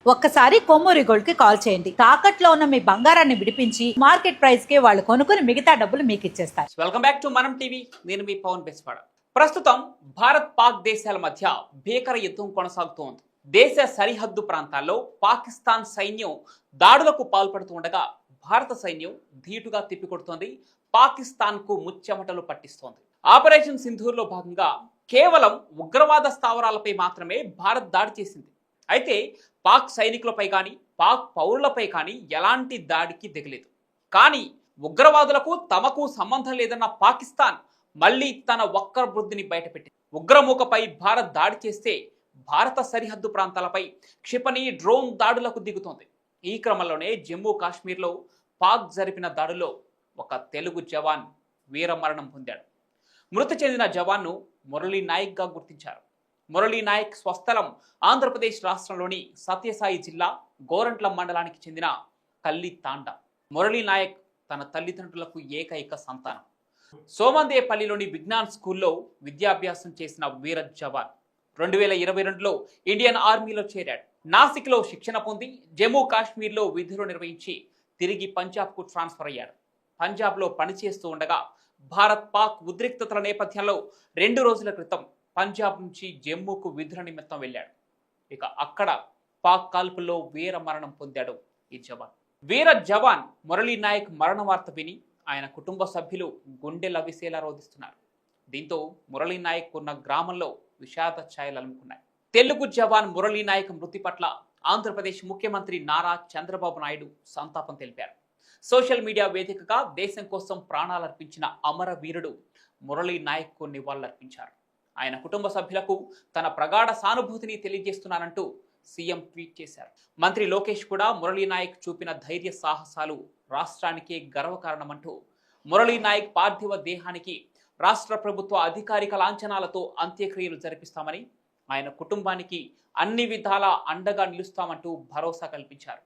ఒక్కసారి కొమ్మూరి గోల్డ్ కి కాల్ చేయండి. తాకట్లో ఉన్న మీ బంగారాన్ని విడిపించి మార్కెట్ ప్రైస్ కి వాళ్ళు కొనుక్కుని మిగతా డబ్బులు మీకు ఇచ్చేస్తారు. వెల్కమ్ బ్యాక్ టు మనం టీవీ. నేను మీ పవన్ బెస్వాడ. ప్రస్తుతం భారత్ పాక్ దేశాల మధ్య భీకర యుద్ధం కొనసాగుతోంది. దేశ సరిహద్దు ప్రాంతాల్లో పాకిస్తాన్ సైన్యం దాడులకు పాల్పడుతూ ఉండగా భారత సైన్యం ధీటుగా తిప్పికొడుతోంది. పాకిస్తాన్ కు ముచ్చెమటలు పట్టిస్తోంది. ఆపరేషన్ సింధూర్లో భాగంగా కేవలం ఉగ్రవాద స్థావరాలపై మాత్రమే భారత్ దాడి చేసింది. అయితే పాక్ సైనికులపై కానీ పాక్ పౌరులపై కానీ ఎలాంటి దాడికి దిగలేదు. కానీ ఉగ్రవాదులకు తమకు సంబంధం లేదన్న పాకిస్తాన్ మళ్ళీ తన వక్ర బుద్ధిని బయటపెట్టింది. ఉగ్రమూకపై భారత్ దాడి చేస్తే భారత సరిహద్దు ప్రాంతాలపై క్షిపణి డ్రోన్ దాడులకు దిగుతోంది. ఈ క్రమంలోనే జమ్మూ కాశ్మీర్లో పాక్ జరిపిన దాడిలో ఒక తెలుగు జవాన్ వీరమరణం పొందాడు. మృతి చెందిన జవాన్ను మురళీ నాయక్గా గుర్తించారు. మురళీ నాయక్ స్వస్థలం ఆంధ్రప్రదేశ్ రాష్ట్రంలోని సత్యసాయి జిల్లా గోరంట్ల మండలానికి చెందిన కల్లి తాండా. మురళీ నాయక్ తన తల్లిదండ్రులకు ఏకైక సంతానం. సోమందేపల్లిలోని విజ్ఞాన్ స్కూల్లో విద్యాభ్యాసం చేసిన వీర జవాన్ 2022లో ఇండియన్ ఆర్మీలో చేరాడు. నాసిక్లో శిక్షణ పొంది జమ్మూ కాశ్మీర్లో విధులు నిర్వహించి తిరిగి పంజాబ్కు ట్రాన్స్ఫర్ అయ్యాడు. పంజాబ్లో పనిచేస్తూ ఉండగా భారత్ పాక్ ఉద్రిక్తతల నేపథ్యంలో 2 రోజుల క్రితం పంజాబ్ నుంచి జమ్మూకు విధుల నిమిత్తం వెళ్ళాడు. ఇక అక్కడ పాక్ కాల్పుల్లో వీర మరణం పొందాడు ఈ జవాన్. వీర జవాన్ మురళీ నాయక్ మరణ వార్త విని ఆయన కుటుంబ సభ్యులు గుండె లవిసేలా రోధిస్తున్నారు. దీంతో మురళీ నాయక్ ఉన్న గ్రామంలో విషాద ఛాయలు అలుముకున్నాయి. తెలుగు జవాన్ మురళీ నాయక్ మృతి పట్ల ఆంధ్రప్రదేశ్ ముఖ్యమంత్రి నారా చంద్రబాబు నాయుడు సంతాపం తెలిపారు. సోషల్ మీడియా వేదికగా దేశం కోసం ప్రాణాలర్పించిన అమరవీరుడు మురళీ నాయక్కు నివాళులర్పించారు. ఆయన కుటుంబ సభ్యులకు తన ప్రగాఢ సానుభూతిని తెలియజేస్తున్నానంటూ సీఎం ట్వీట్ చేశారు. మంత్రి లోకేష్ కూడా మురళీ నాయక్ చూపిన ధైర్య సాహసాలు రాష్ట్రానికే గర్వకారణమంటూ మురళీ నాయక్ పార్థివ దేహానికి రాష్ట్ర ప్రభుత్వ అధికారిక లాంఛనాలతో అంత్యక్రియలు జరిపిస్తామని, ఆయన కుటుంబానికి అన్ని విధాలా అండగా నిలుస్తామంటూ భరోసా కల్పించారు.